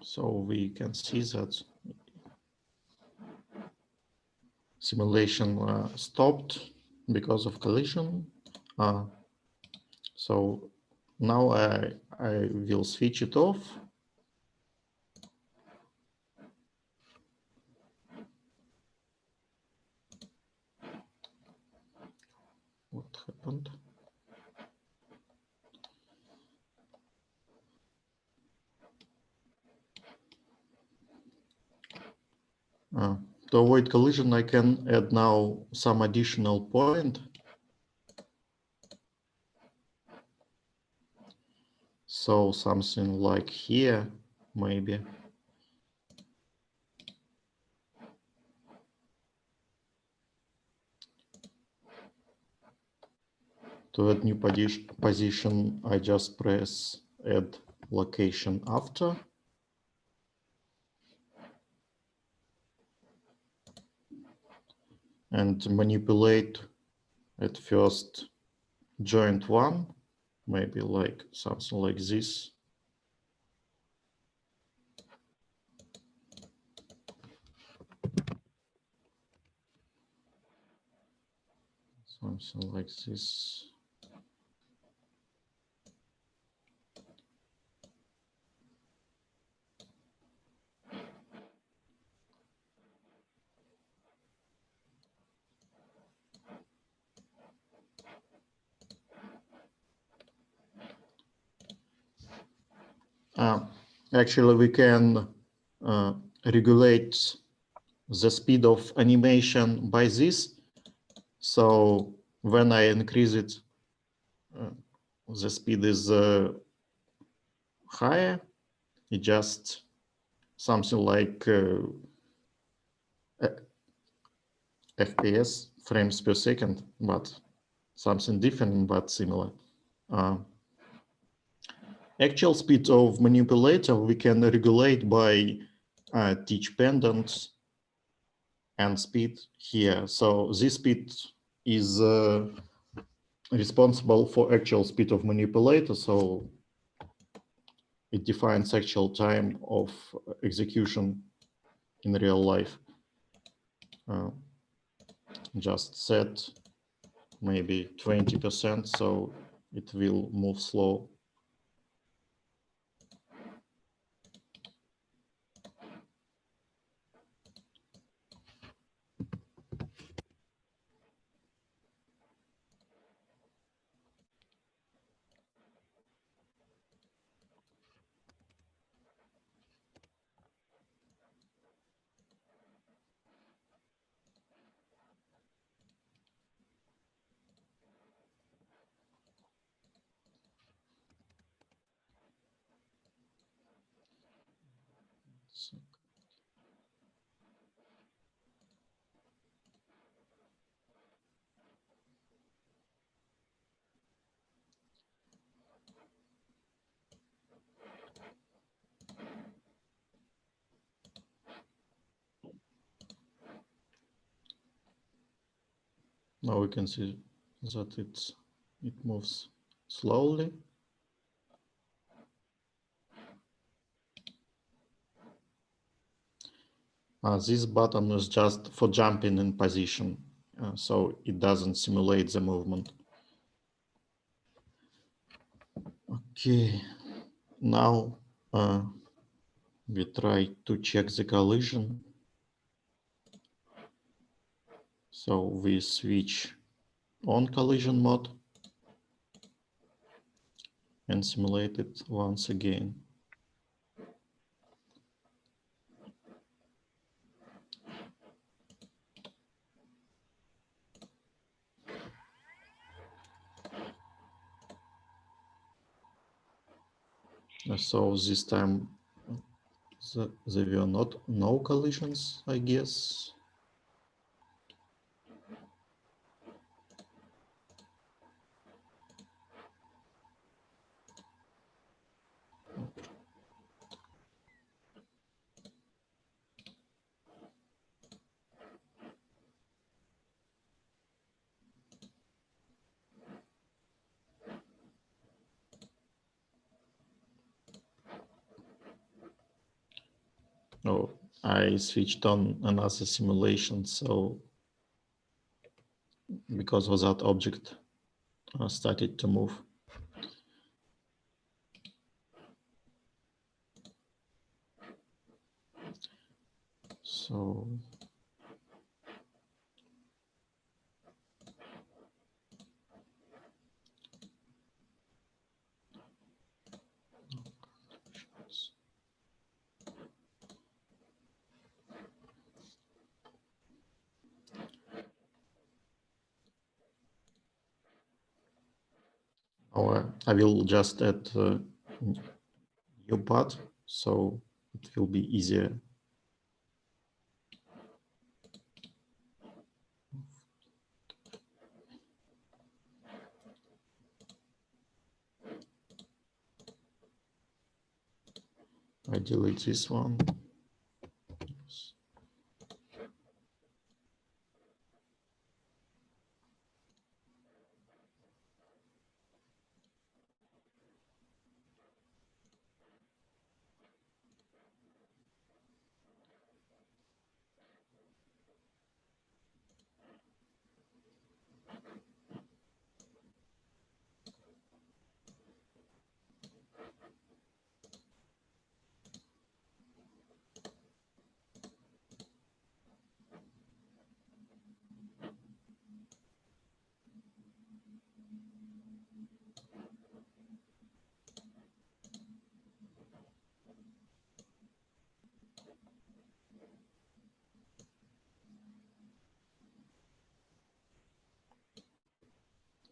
So we can see that simulation stopped because of collision. So now I will switch it off. What happened? To avoid collision, I can add now some additional point. So something like here, maybe. To add new position, I just press add location after. And manipulate at first joint one, maybe like something like this. Something like this. Actually, we can regulate the speed of animation by this. So when I increase it, the speed is higher. It just something like FPS, frames per second, but something different but similar. Actual speed of manipulator we can regulate by teach pendants and speed here. So this speed is responsible for actual speed of manipulator. So it defines actual time of execution in real life. Just set maybe 20%, so it will move slow. Now we can see that it moves slowly. This button is just for jumping in position, so it doesn't simulate the movement. Okay, now we try to check the collision. So we switch on collision mode and simulate it once again. So this time there were no collisions, I guess. Oh, I switched on another simulation, so because of that object started to move. So I will just add a new path, so it will be easier. I delete this one.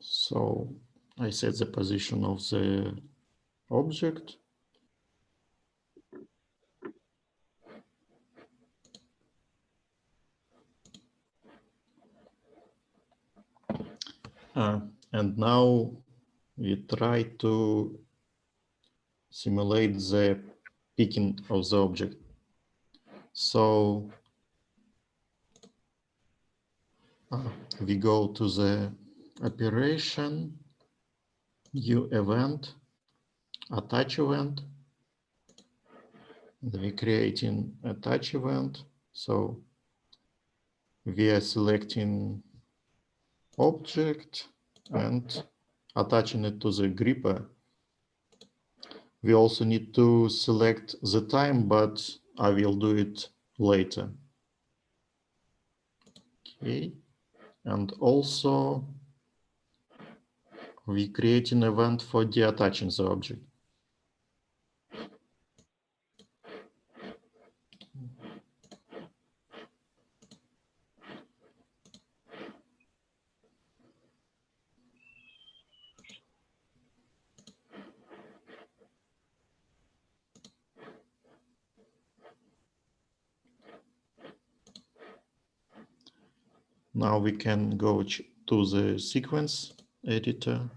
So I set the position of the object. And now we try to simulate the picking of the object. So we go to the operation, new event, attach event. And we creating attach event. So we are selecting object and attaching it to the gripper. We also need to select the time, but I will do it later. Okay, and also we create an event for deattaching the object. Now we can go to the sequence editor.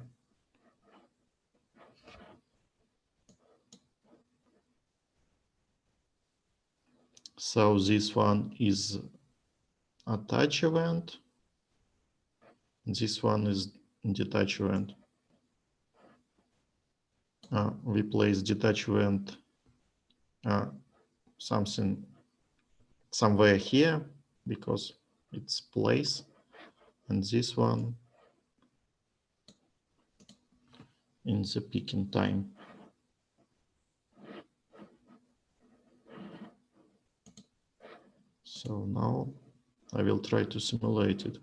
So this one is attach event. This one is detach event. We place detach event somewhere here because it's place, and this one in the picking time. So now I will try to simulate it.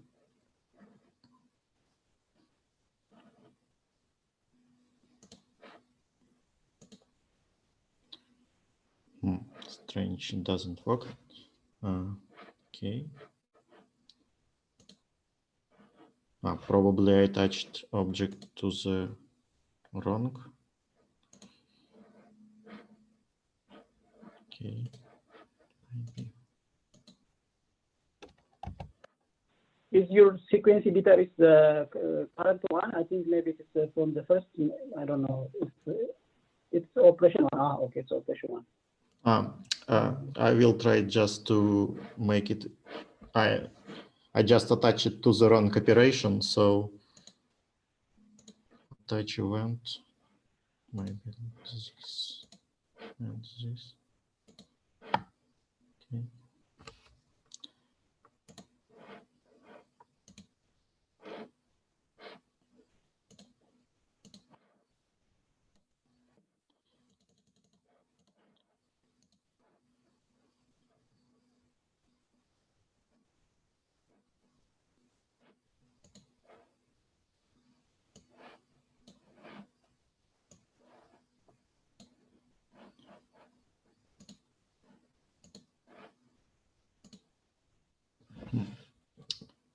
Strange, it doesn't work. Okay. Probably I attached object to the wrong. Okay. Maybe. Is your sequence editor is the current one? I think maybe it's from the first. I don't know. It's operation one. Okay, it's operation one. I will try just to make it. I just attach it to the wrong operation, so attach event, maybe this and this.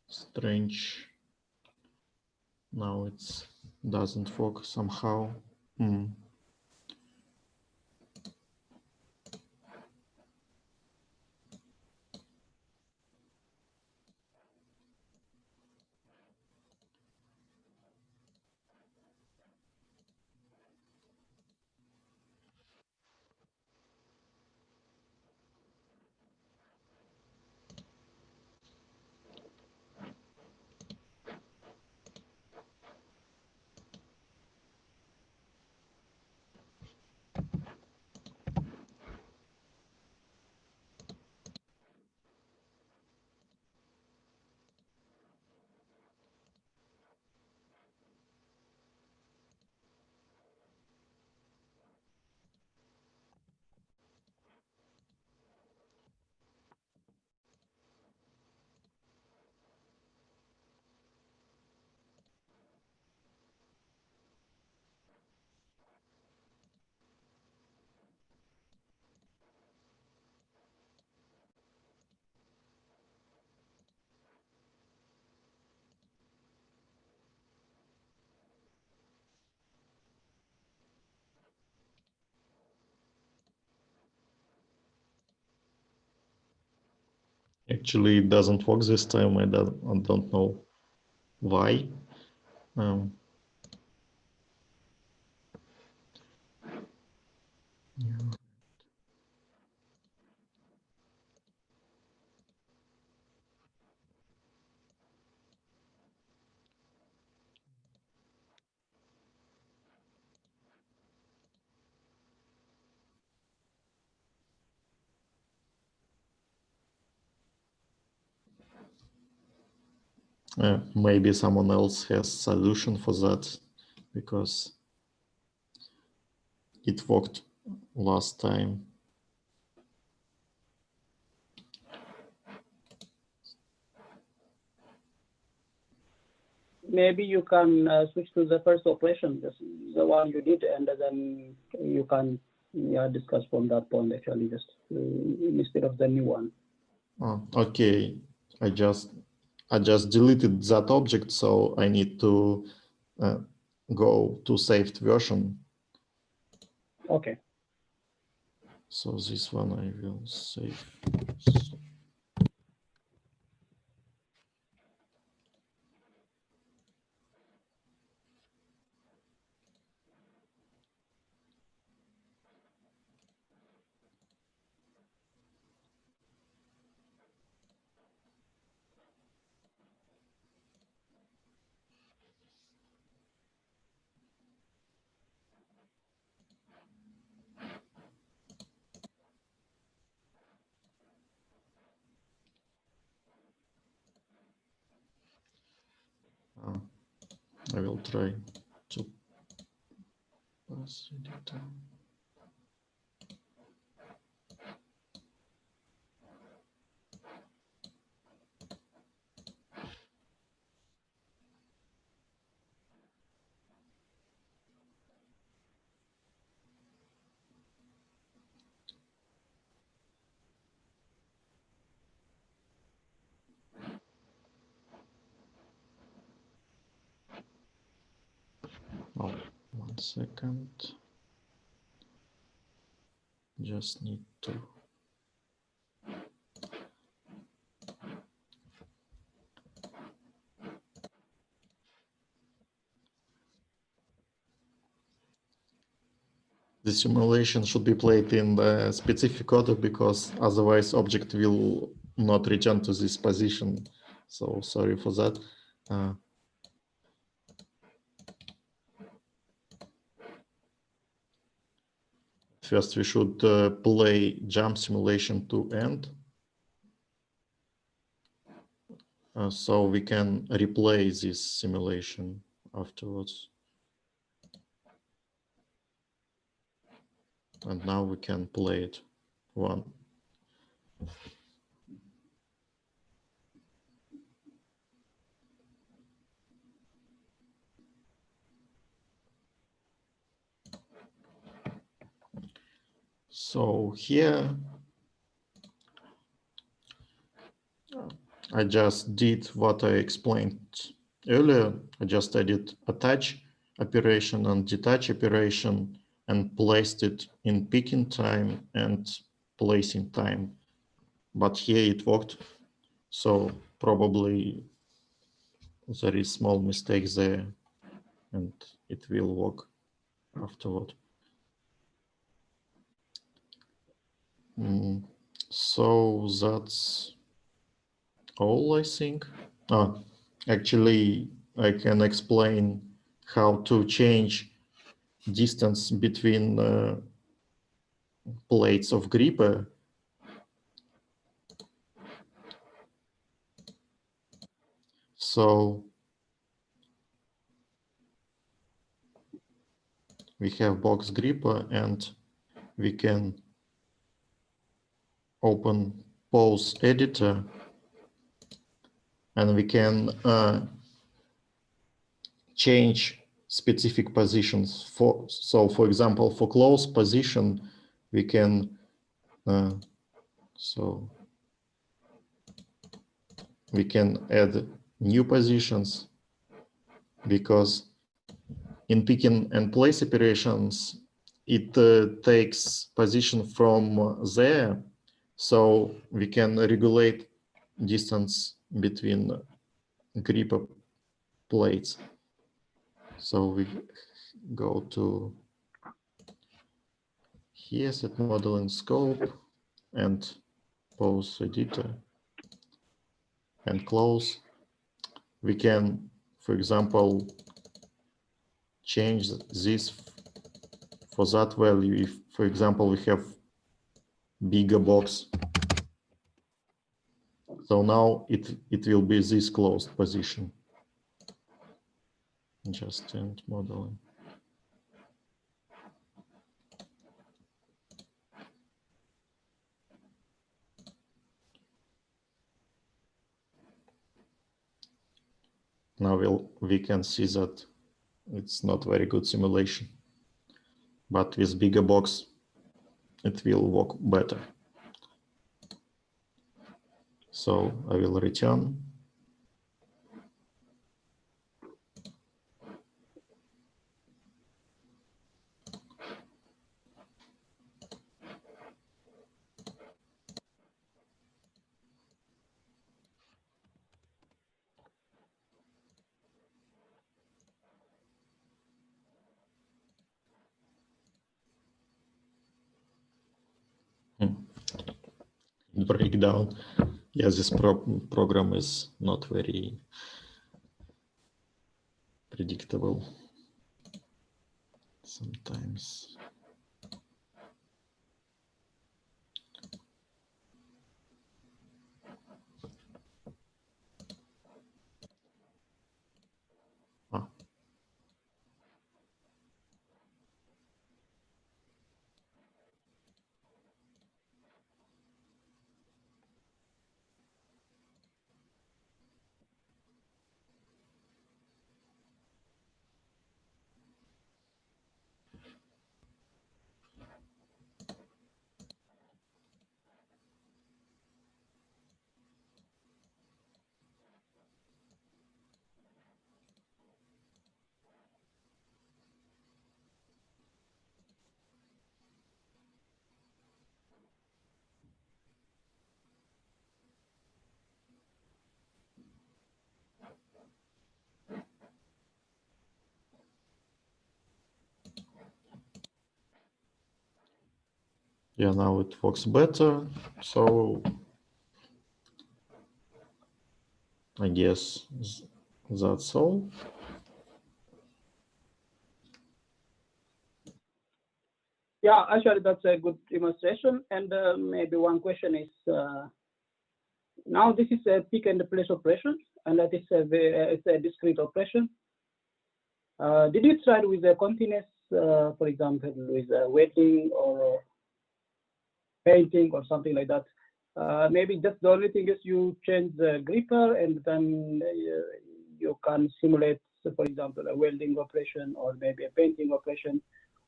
Strange. Now it doesn't work somehow. Actually, it doesn't work this time. I don't know why. Maybe someone else has solution for that, because it worked last time. Maybe you can switch to the first operation, the one you did, and then you can discuss from that point, actually, just instead of the new one. Oh, okay, I just deleted that object, so I need to go to saved version. Okay. So this one I will save. I will try to pass it. Oh, 1 second. Just need to. The simulation should be played in the specific order, because otherwise object will not return to this position. So sorry for that. First, we should play jump simulation to end. So we can replay this simulation afterwards. And now we can play it one. So here I just did what I explained earlier. I just added attach operation and detach operation and placed it in picking time and placing time. But here it worked. So probably there is small mistakes there and it will work afterward. So that's all, I think. Actually, I can explain how to change distance between plates of gripper. So we have box gripper and we can open pose editor and we can change specific positions so for example, for close position, we can we can add new positions because in picking and place operations, it takes position from there. So we can regulate distance between gripper plates. So we go to here, set modeling scope and pose editor and close. We can, for example, change this for that value. If, for example, we have bigger box. So now it will be this closed position. Just end modeling. Now we can see that it's not very good simulation, but with bigger box, it will work better. So I will return. Breakdown. Yeah, this program is not very predictable sometimes. Yeah, now it works better. So I guess that's all. Yeah, actually, that's a good demonstration. And maybe one question is, now this is a pick and place operation, and that is it's a discrete operation. Did you try with a continuous, for example, with welding or painting or something like that? Maybe just the only thing is you change the gripper and then you can simulate, for example, a welding operation or maybe a painting operation,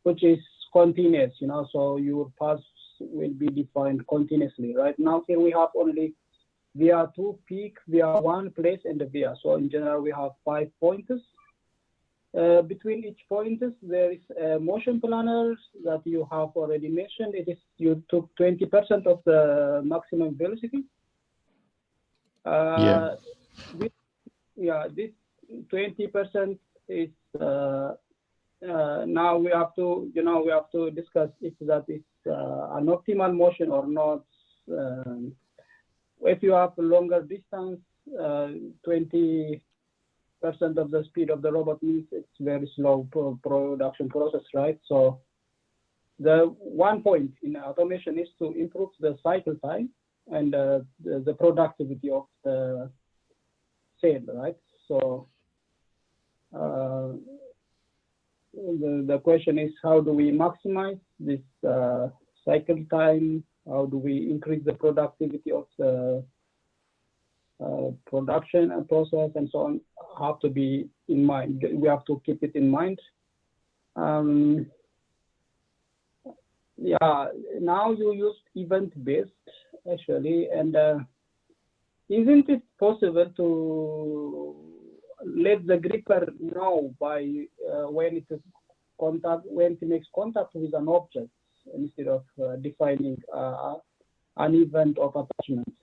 which is continuous, so your paths will be defined continuously. Right now, here we have only VR2, peak, VR1, place, and the VR. So in general, we have 5 pointers. Between each pointers, there is a motion planner that you have already mentioned. It is you took 20% of the maximum velocity. This 20% is now we have to discuss if that is an optimal motion or not. If you have a longer distance, 20% of the speed of the robot means it's very slow production process, right? So the one point in automation is to improve the cycle time and the productivity of the cell, right? So the question is, how do we maximize this cycle time? How do we increase the productivity of the production and process and so on? Have to be in mind. We have to keep it in mind. Now you use event-based actually, and isn't it possible to let the gripper know by when it makes contact with an object instead of defining an event of attachment?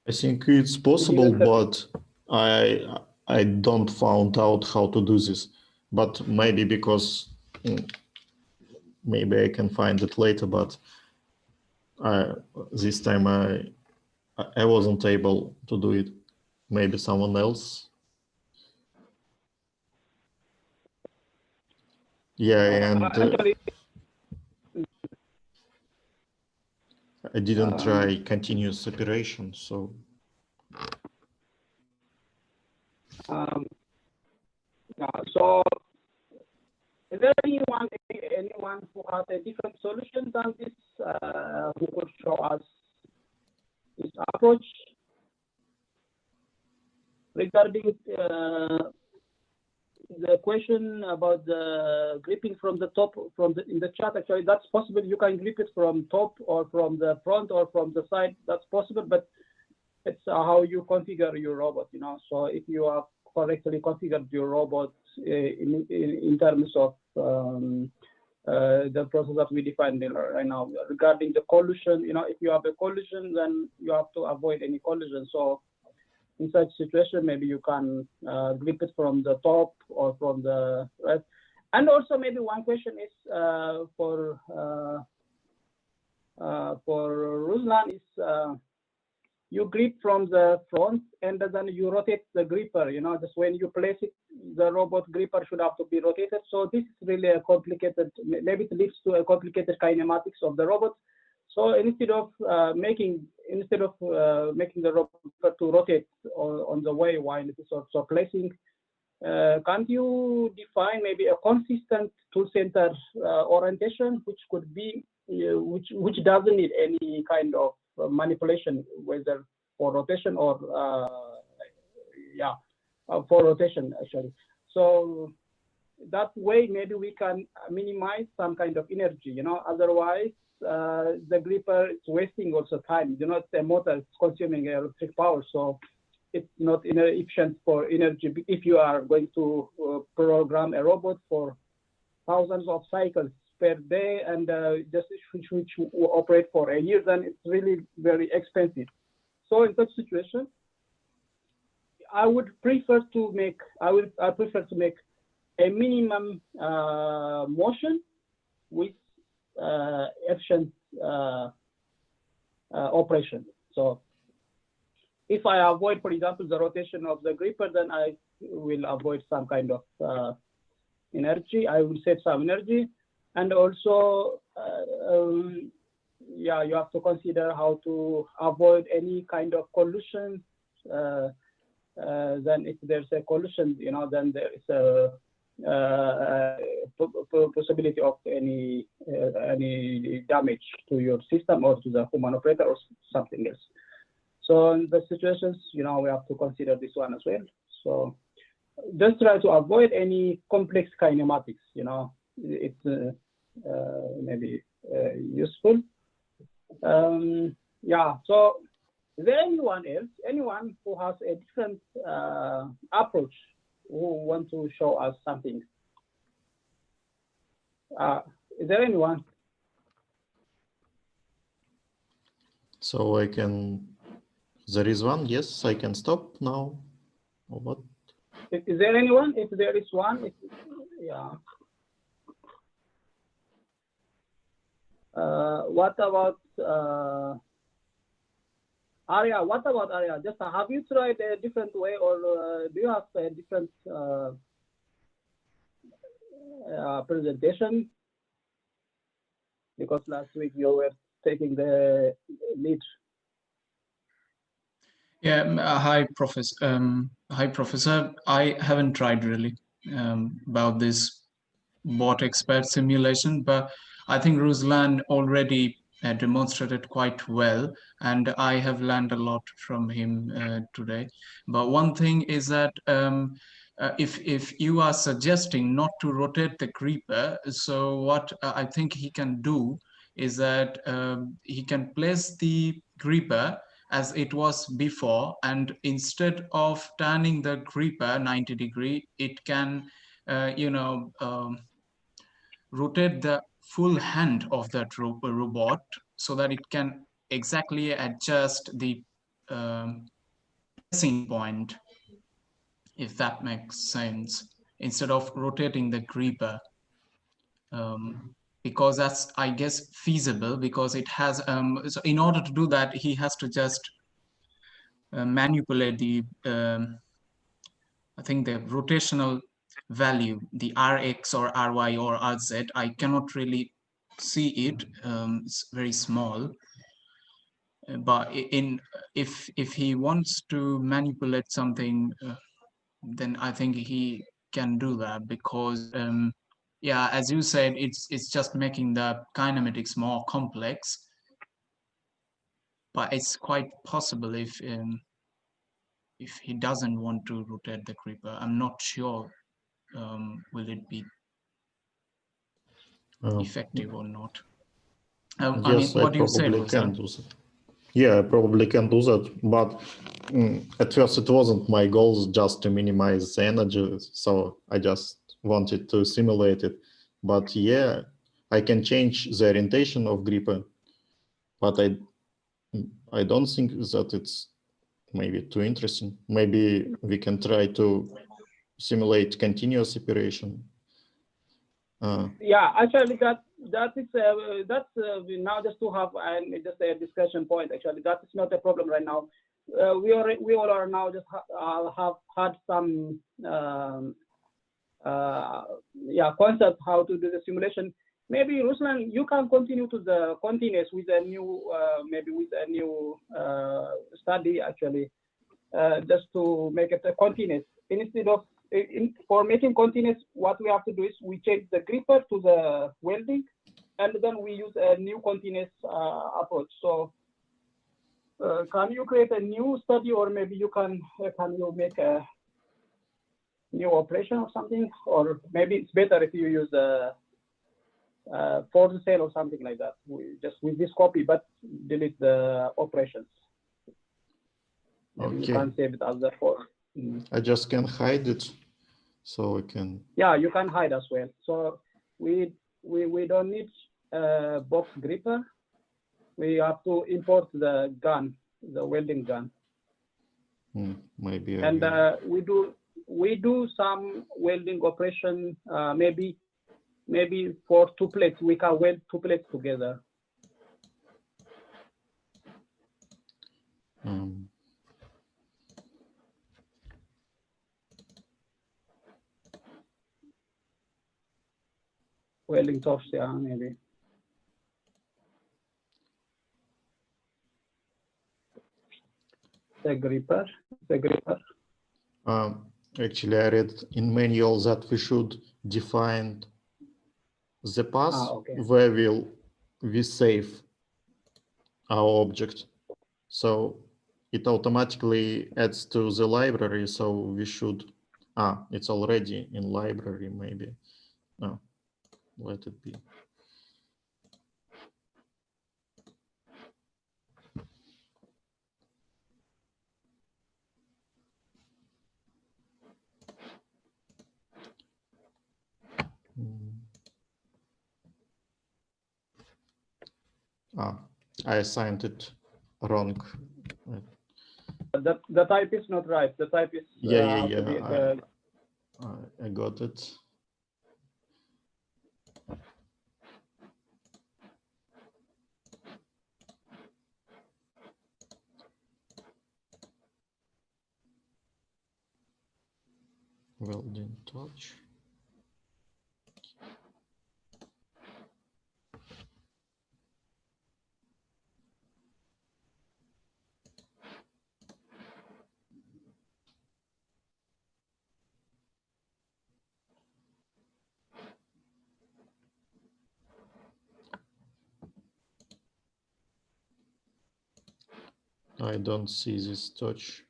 I think it's possible, but I don't found out how to do this. But maybe because maybe I can find it later. But this time I wasn't able to do it. Maybe someone else. Yeah, and I didn't try continuous operation, so. So, is there anyone who has a different solution than this, who could show us this approach regarding the question about the gripping from the top, in the chat? Actually, that's possible. You can grip it from top or from the front or from the side. That's possible, but it's how you configure your robot. So if you have correctly configured your robot in terms of the process that we defined right now regarding the collision, if you have a collision, then you have to avoid any collision. So in such situation, maybe you can grip it from the top or from the right. And also maybe one question is for Ruslan is you grip from the front and then you rotate the gripper. Just when you place it, the robot gripper should have to be rotated. So this is really a complicated. Maybe it leads to a complicated kinematics of the robot. So instead of making the robot to rotate on the way while it is also placing, can't you define maybe a consistent tool center orientation, which could be which doesn't need any kind of manipulation, whether for rotation or for rotation actually. So that way maybe we can minimize some kind of energy. Otherwise the gripper is wasting also time. It's a motor, it's consuming electric power, so it's not efficient for energy. If you are going to program a robot for thousands of cycles per day and just which operate for a year, then it's really very expensive. So in such situation, I prefer to make a minimum motion with efficient operation. So if I avoid, for example, the rotation of the gripper, then I will avoid some kind of energy. I will save some energy. And also, you have to consider how to avoid any kind of collision. Then if there's a collision, then there is a possibility of any damage to your system or to the human operator or something else. So in the situations, we have to consider this one as well. So just try to avoid any complex kinematics. It's maybe useful. So Is there anyone else, anyone who has a different approach, who want to show us something? Is there anyone? So I can, there is one, yes, I can stop now, or what? Is there anyone? If there is one, yeah. What about Arya? What about Arya? Just have you tried a different way, or do you have a different presentation? Because last week you were taking the lead. Yeah, hi, Professor. I haven't tried really about this bot expert simulation, but I think Ruslan already demonstrated quite well, and I have learned a lot from him today. But one thing is that if you are suggesting not to rotate the creeper, so what I think he can do is that he can place the creeper as it was before, and instead of turning the creeper 90 degree, it can rotate the full hand of that robot so that it can exactly adjust the placing point, if that makes sense, instead of rotating the creeper. Because that's, I guess, feasible, because it has, so in order to do that, he has to just manipulate the, I think the rotational value, the Rx or Ry or Rz. I cannot really see it, it's very small. But if he wants to manipulate something, then I think he can do that, because yeah, as you said, it's just making the kinematics more complex. But it's quite possible if he doesn't want to rotate the creeper. I'm not sure will it be effective or not. I mean, what you said was can do that. Yeah, I probably can do that, but at first it wasn't my goal just to minimize the energy, so I just wanted to simulate it. But yeah, I can change the orientation of gripper, but I don't think that it's maybe too interesting. Maybe we can try to simulate continuous operation. Yeah, actually, that's now just to have just a discussion point. Actually, that is not a problem right now. We all are now just have had some concept how to do the simulation. Maybe Ruslan, you can continue to the continuous with a new study actually, just to make it a continuous instead of. For making continuous, what we have to do is we change the gripper to the welding, and then we use a new continuous approach. So can you create a new study, or maybe you can you make a new operation or something, or maybe it's better if you use a for the sale or something like that. We just with this copy, but delete the operations. Maybe you can save it as the for. I just can hide it, so I can. Yeah, you can hide as well. So we don't need a box gripper. We have to import the gun, the welding gun. Maybe. And we do some welding operation. Maybe for 2 plates we can weld 2 plates together. Welding tops, yeah, maybe. The gripper. Actually, I read in manual that we should define the path where we save our object. So it automatically adds to the library. So we should, it's already in library, maybe. No, let it be. I assigned it wrong. The type is not right. The type is Yeah. I got it. Welding touch. I don't see this touch.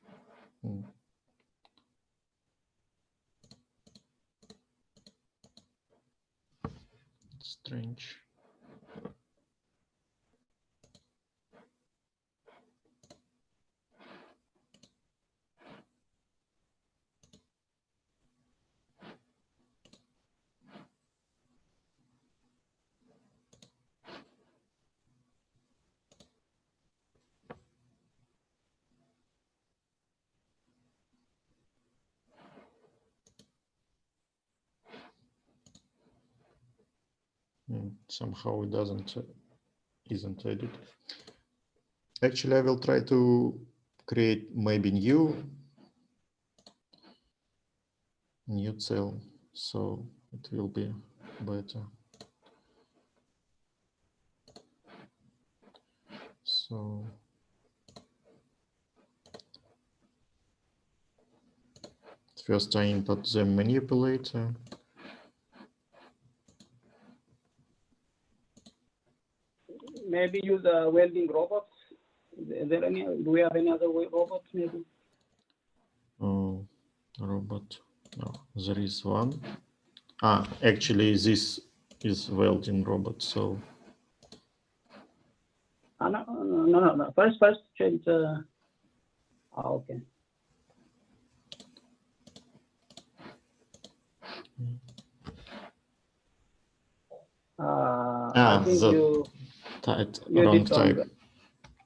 Strange. Somehow it isn't edited. Actually, I will try to create maybe new cell, so it will be better. So first I input the manipulator. Maybe use welding robots. Is there any? Do we have any other robots? Maybe. Oh, robot. No, there is one. Actually, this is welding robot. So. No. First change. Okay. I think you wrong did type. wrong.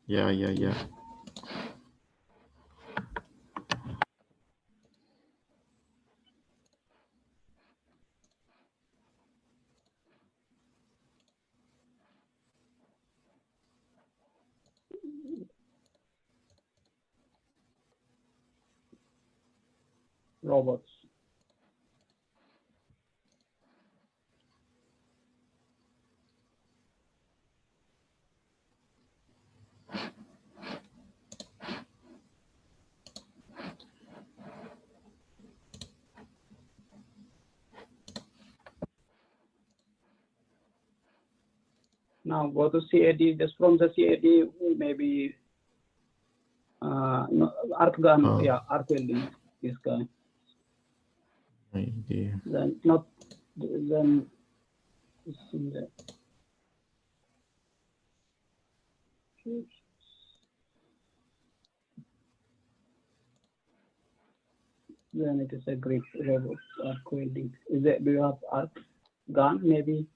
Yeah. Robots. Now go to CAD. Just from the CAD, maybe no, arc gun. Yeah, arc welding. This guy. Maybe. Then not. Then. Then it is a great robot arc welding. Do you have arc gun? Maybe.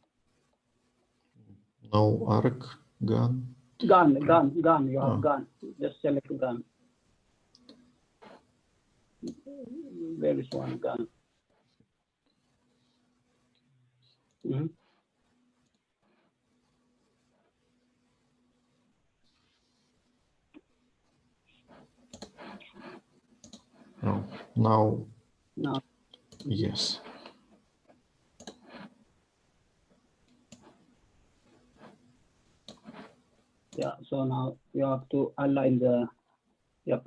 No arc gun. Gun. You have gun. Just select gun. There is one gun. No. Now. No. Yes. Yeah. So now you have to align the. Yep.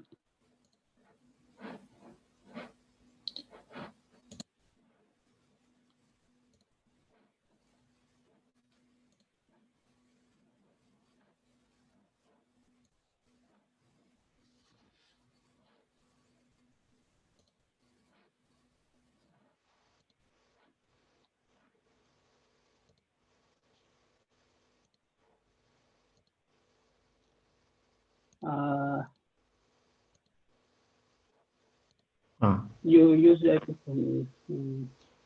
You use that.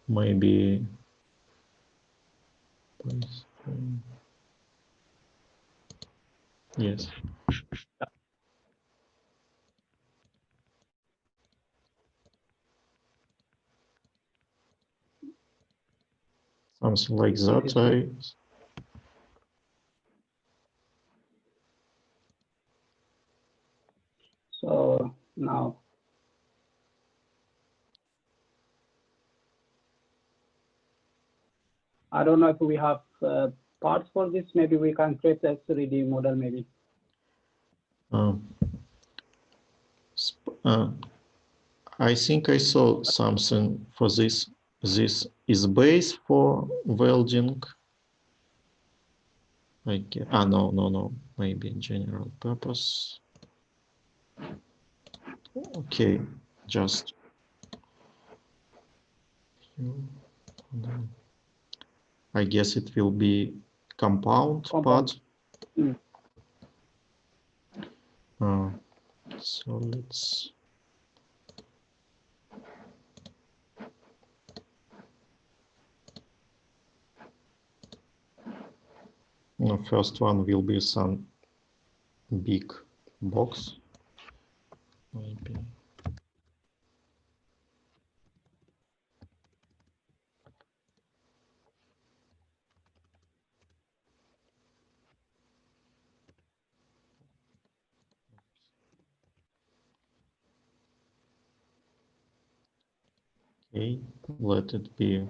Maybe. Yes. Something like that. So now, I don't know if we have parts for this. Maybe we can create a 3D model, maybe. I think I saw something for this. This is base for welding. No. Maybe general purpose. Okay, just. I guess it will be compound. Part. So let's. The first one will be some big box, maybe. Okay, let it be.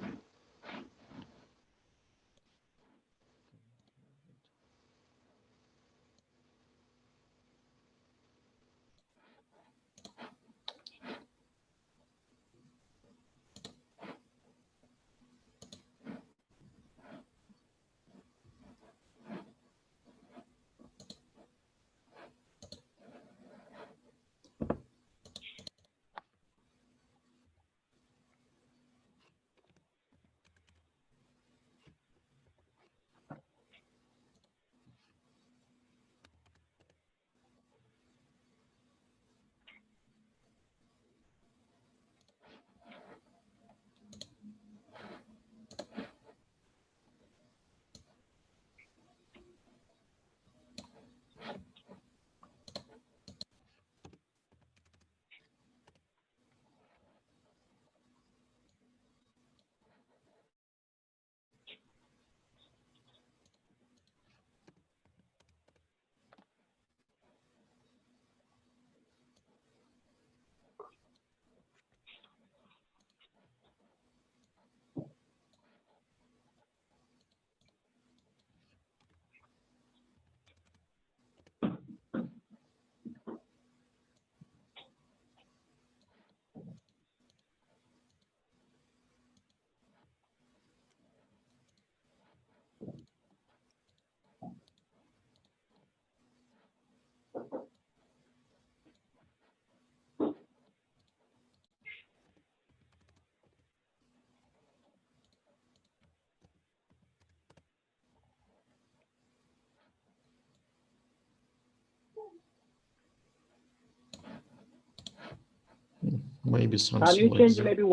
Maybe something. Can you like change that. maybe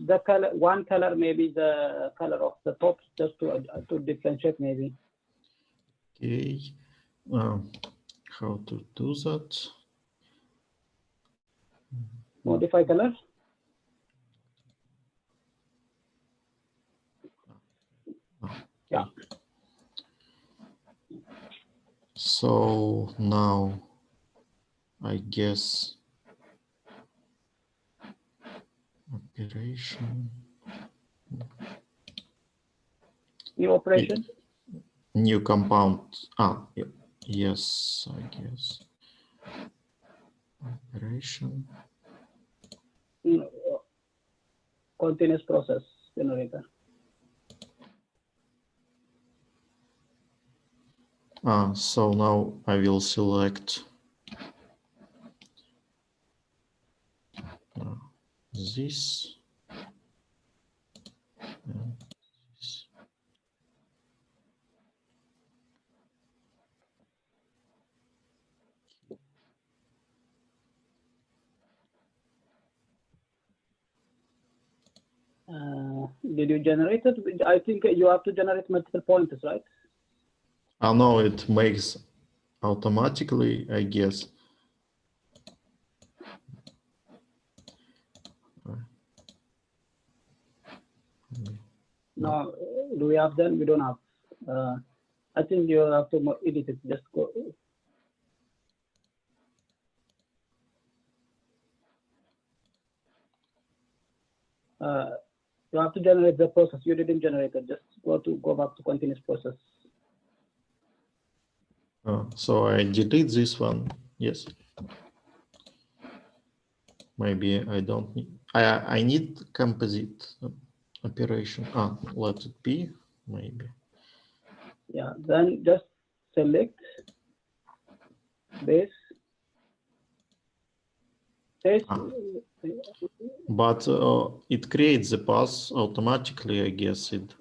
the color, one color, maybe the color of the top, just to differentiate maybe? Okay, how to do that? Modify color. Yeah. So now, I guess operation. New operation. New compound. Yes, I guess. Operation. Continuous process generator. So now I will select this. And this. Did you generate it? I think you have to generate multiple pointers, right? No, it makes automatically, I guess. No, do we have them? We don't have. I think you have to edit it. Just go. You have to generate the process. You didn't generate it. Just go back to continuous process. So I delete this one. Yes. Maybe I don't need. I need composite operation. Let it be. Maybe. Yeah. Then just select this. But it creates the path automatically, I guess it.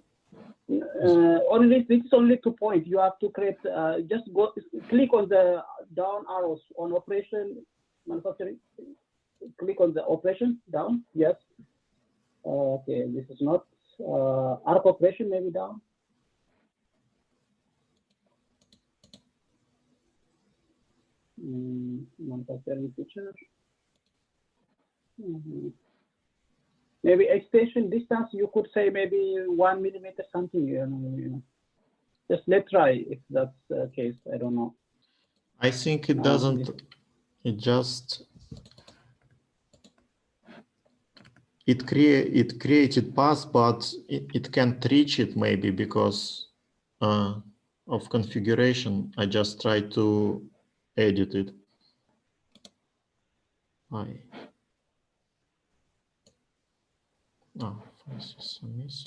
Only this is only 2 points. You have to create. Just go click on the down arrows on operation manufacturing. Click on the operation down. Yes. Okay. This is not arc operation. Maybe down. Manufacturing feature. Maybe extension distance, you could say maybe 1 millimeter something, you know. Just let's try if that's the case. I don't know. I think it doesn't, it just, it created path, but it can't reach it maybe because of configuration. I just try to edit it. This is a miss.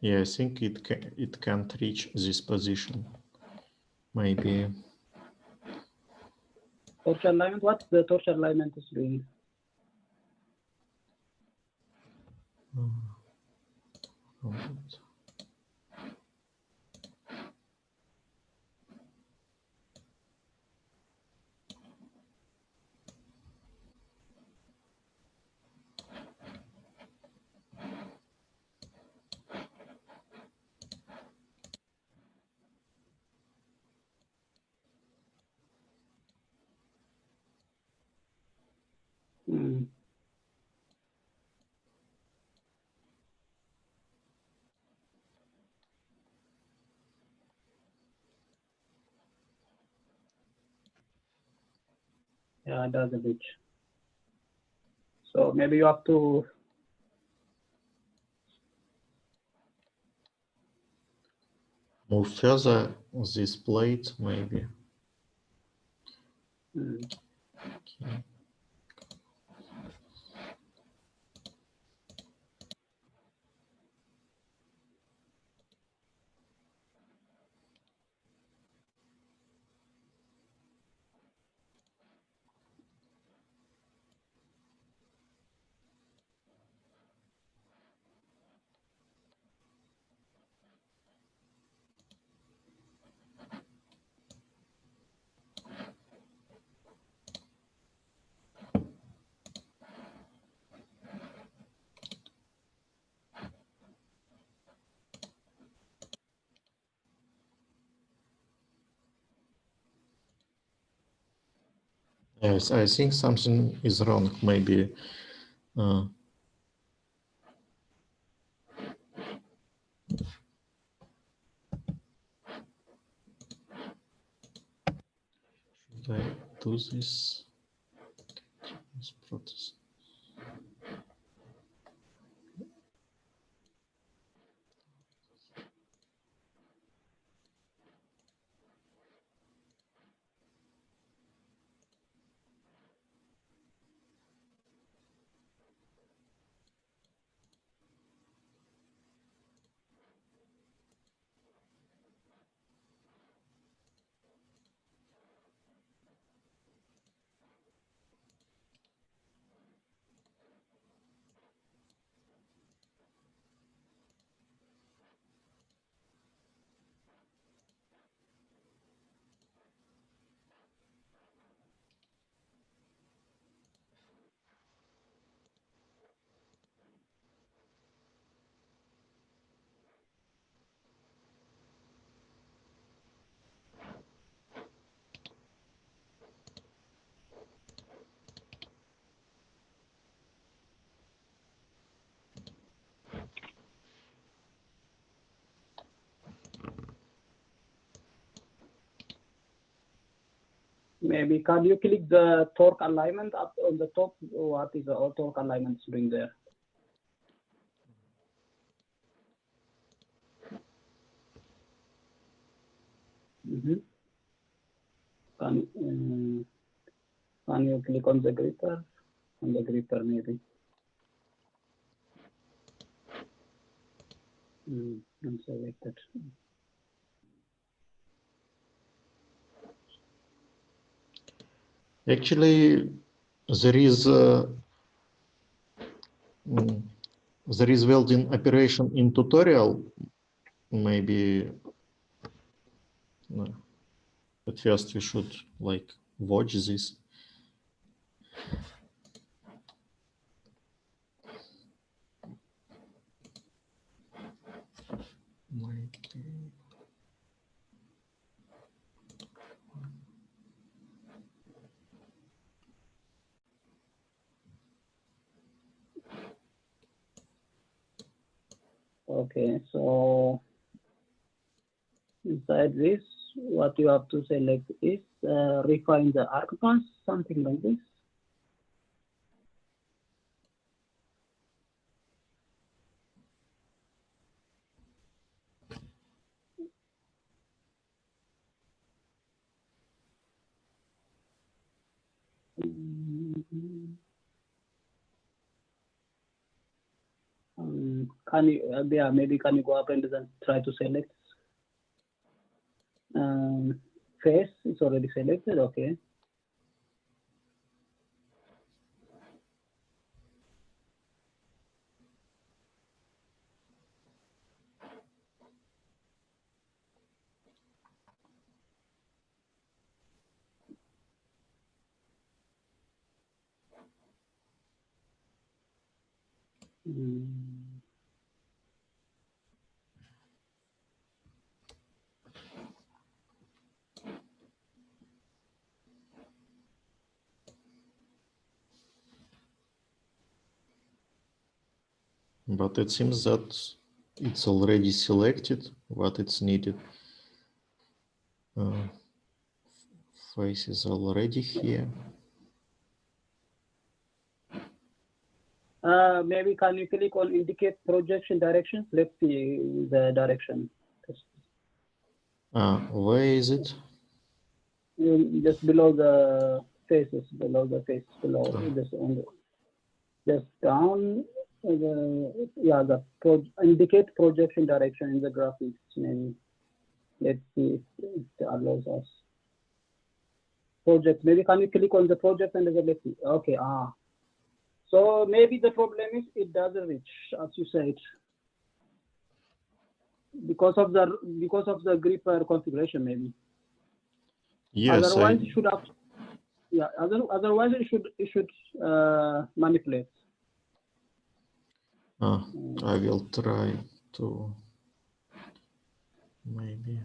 Yeah, I think it can't reach this position. Maybe. Torch alignment. What the torch alignment is doing? Yeah, it does a bit. So maybe you have to move further this plate, maybe. Okay. Yes, I think something is wrong. Maybe should I do this process? Maybe can you click the torque alignment up on the top? What is the torque alignment doing there? Can you click on the gripper? On the gripper maybe. Unselected. Actually, there is welding operation in tutorial. Maybe at first we should like watch this. Okay, so inside this, what you have to select is refine the arc path, something like this. Can you, yeah, maybe can you go up and then try to select face? It's already selected. Okay. But it seems that it's already selected what it's needed. Face is already here. Maybe can you click on indicate projection directions? Let's see the direction. Where is it? Just below the faces, below, just on the, just down. Indicate projection direction in the graphics. Maybe let's see if it allows us. Project. Maybe can you click on the project and let's see. Okay. So maybe the problem is it doesn't reach, as you said, because of the gripper configuration, maybe. Yes. Otherwise, it should have. Yeah. Otherwise, it should manipulate. I will try to maybe.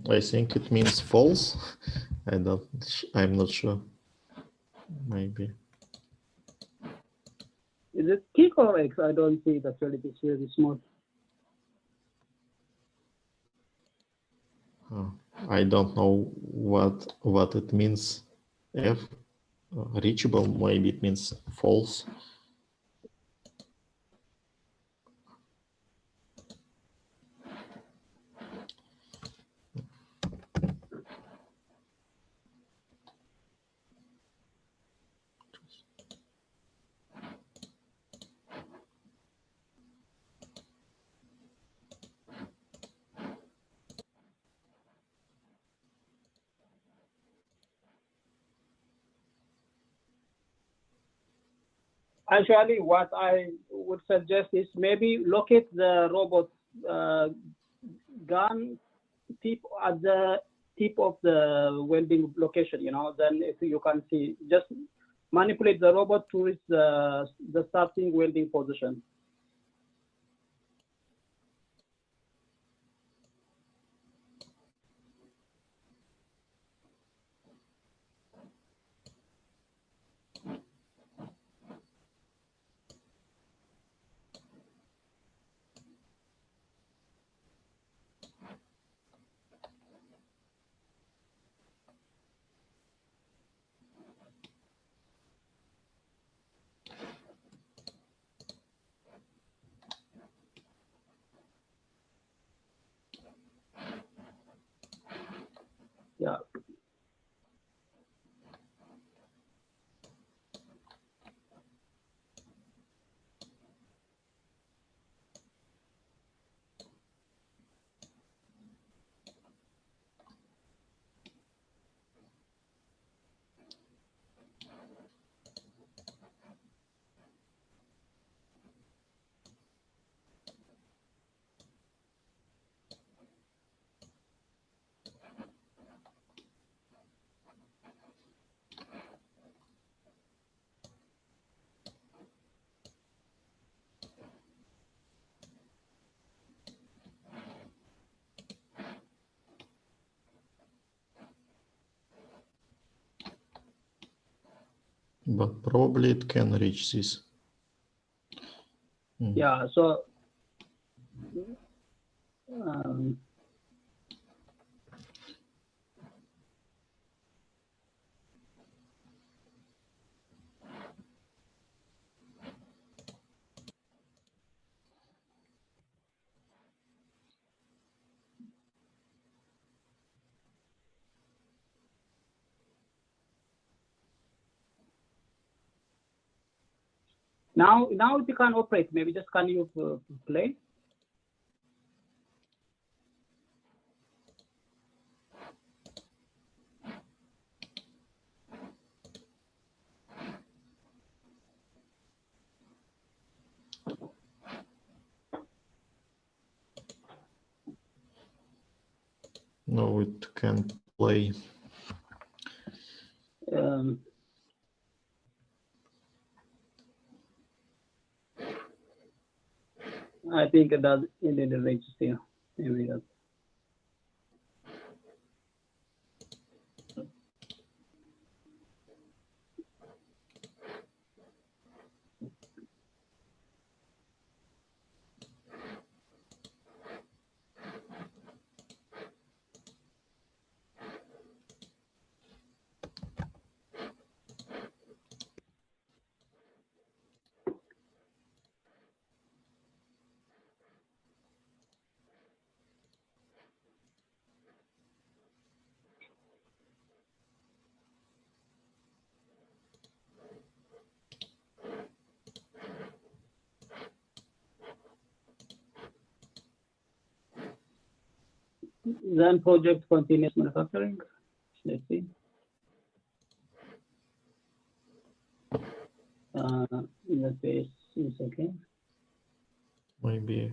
I think it means false. I'm not sure. Maybe. Is it tick or X? I don't see it actually. It's really small. I don't know what it means. F reachable. Maybe it means false. Actually, what I would suggest is maybe locate the robot gun tip at the tip of the welding location. Then if you can see, just manipulate the robot to reach the starting welding position. but probably it can reach this. Yeah, so now if you can't operate, maybe just can you play? No, it can't play. I think it didn't reach still. Maybe that. Then project continuous manufacturing. Let's see. The page is okay. Maybe.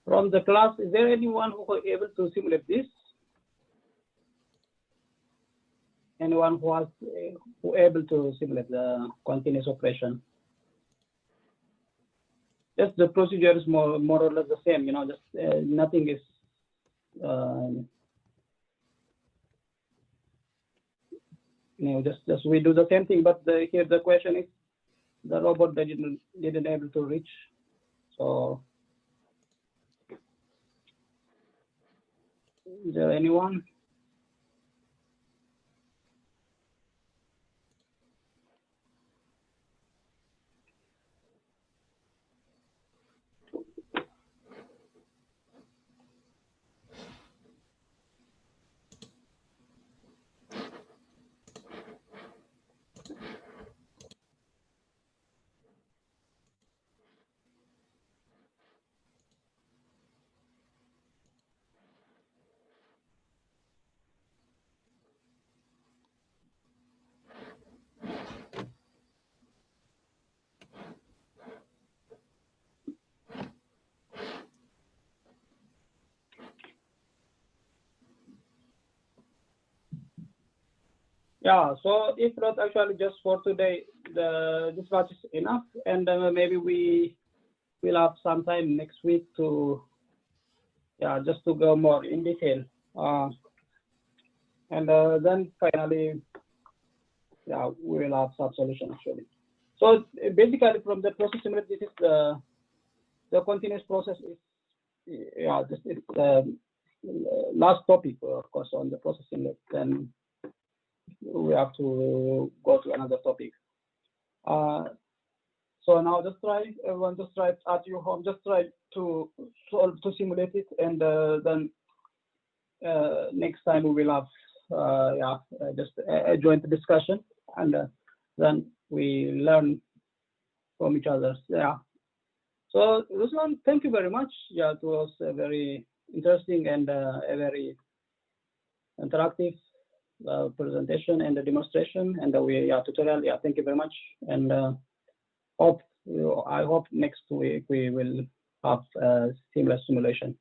From the class, is there anyone who was able to simulate this? Anyone who was able to simulate the continuous operation? Just the procedure is more or less the same, you know, just nothing is you know, just we do the same thing, but here the question is the robot didn't able to reach. So is there anyone? Yeah, so if not, actually just for today, this much is enough, and maybe we will have some time next week to, yeah, just to go more in detail, and then finally, yeah, we will have some solution actually. So basically, from the process simulate, this is the continuous process is, yeah, this is the last topic, of course, on the process simulate. Then we have to go to another topic. So now just try, everyone just try at your home, just try to solve, to simulate it, and then next time we will have just a joint discussion, and then we learn from each other. Yeah. So Ruslan, thank you very much. Yeah, it was a very interesting and a very interactive presentation and a demonstration and tutorial. Yeah, thank you very much. And I hope next week we will have a similar simulation.